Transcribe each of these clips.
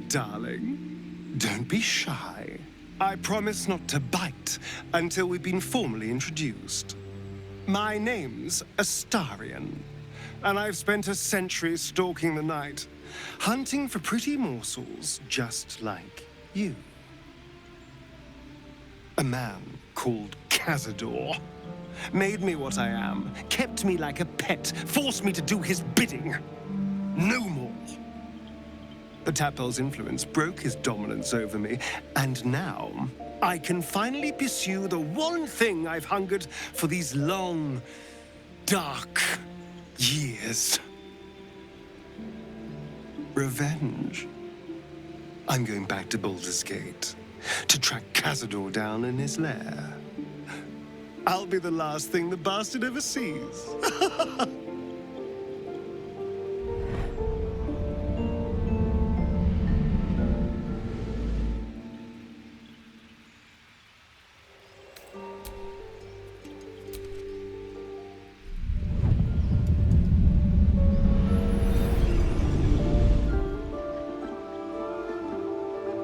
darling. Don't be shy. I promise not to bite until we've been formally introduced. My name's Astarion, and I've spent a century stalking the night, hunting for pretty morsels just like you. A man called Cazador made me what I am, kept me like a pet, forced me to do his bidding. No more. The Tadpole's influence broke his dominance over me, and now I can finally pursue the one thing I've hungered for these long, dark years. Revenge. I'm going back to Baldur's Gate to track Cazador down in his lair. I'll be the last thing the bastard ever sees.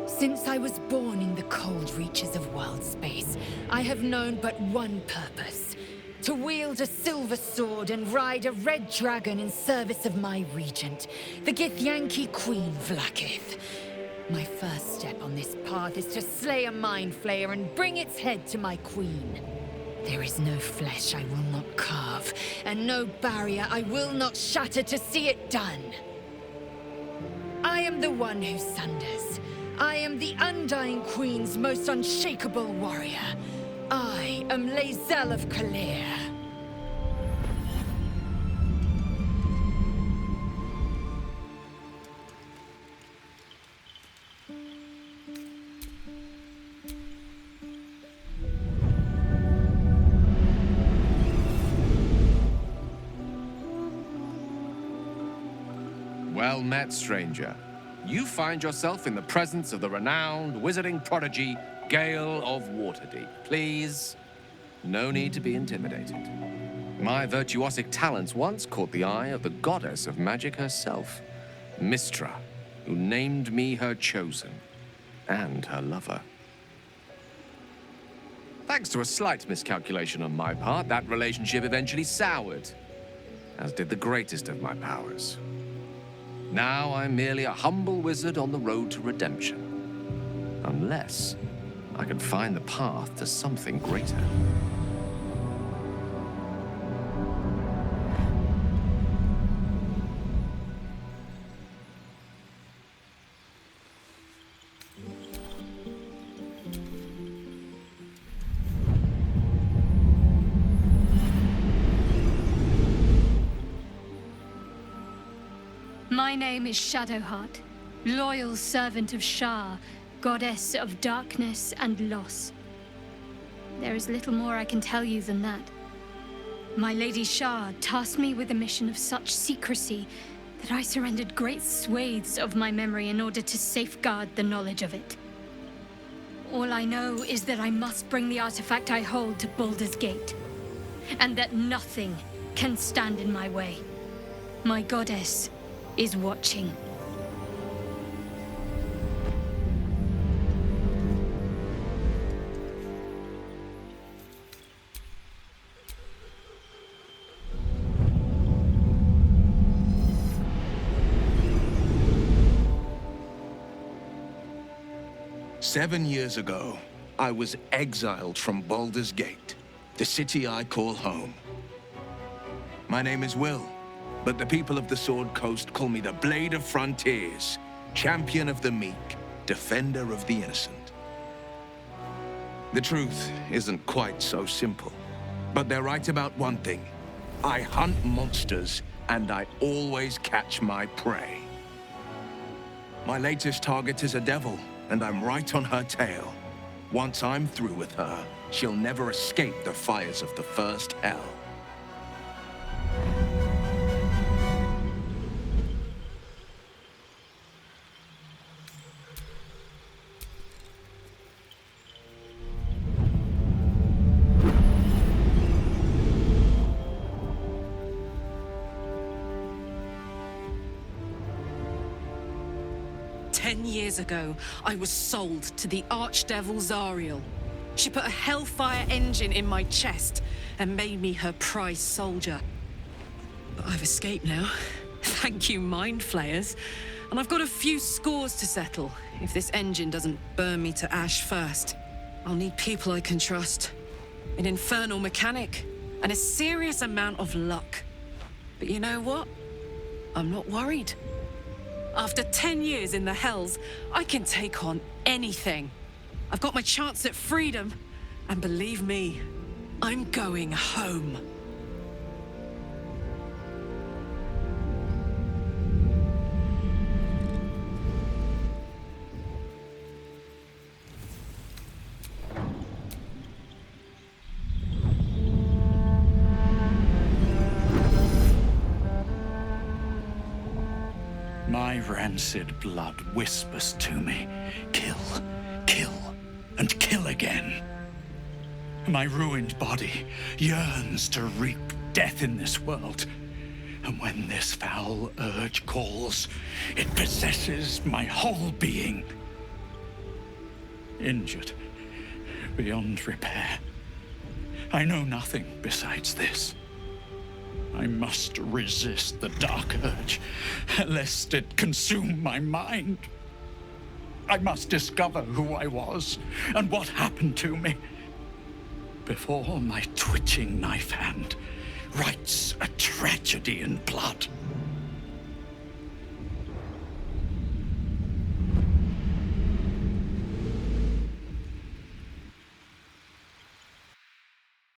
Since I was born in the cold reaches of world space, I have known but one purpose: to wield a silver sword and ride a red dragon in service of my regent, the Githyanki Queen Vlaakith. My first step on this path is to slay a mind flayer and bring its head to my queen. There is no flesh I will not carve, and no barrier I will not shatter to see it done. I am the one who sunders. I am the Undying Queen's most unshakable warrior. I am Lae'zel of Kalir. Well met, stranger. You find yourself in the presence of the renowned wizarding prodigy, Gale of Waterdeep. Please, no need to be intimidated. My virtuosic talents once caught the eye of the goddess of magic herself, Mystra, who named me her chosen, and her lover. Thanks to a slight miscalculation on my part, that relationship eventually soured, as did the greatest of my powers. Now I'm merely a humble wizard on the road to redemption. Unless I can find the path to something greater. My name is Shadowheart, loyal servant of Shar, goddess of darkness and loss. There is little more I can tell you than that. My Lady Shar tasked me with a mission of such secrecy that I surrendered great swathes of my memory in order to safeguard the knowledge of it. All I know is that I must bring the artifact I hold to Baldur's Gate, and that nothing can stand in my way. My goddess is watching. "7 years ago, I was exiled from Baldur's Gate, the city I call home. My name is Will, but the people of the Sword Coast call me the Blade of Frontiers, champion of the meek, defender of the innocent. The truth isn't quite so simple, but they're right about one thing. I hunt monsters, and I always catch my prey. My latest target is a devil, and I'm right on her tail. Once I'm through with her, she'll never escape the fires of the first hell." 10 years ago, I was sold to the Archdevil Zariel. She put a Hellfire engine in my chest and made me her prize soldier. But I've escaped now. Thank you, Mind Flayers. And I've got a few scores to settle. If this engine doesn't burn me to ash first, I'll need people I can trust. An infernal mechanic, and a serious amount of luck. But you know what? I'm not worried. After 10 years in the Hells, I can take on anything. I've got my chance at freedom, and believe me, I'm going home. My rancid blood whispers to me, kill, kill, and kill again. My ruined body yearns to reap death in this world. And when this foul urge calls, it possesses my whole being. Injured beyond repair. I know nothing besides this. I must resist the dark urge, lest it consume my mind. I must discover who I was and what happened to me before my twitching knife hand writes a tragedy in blood.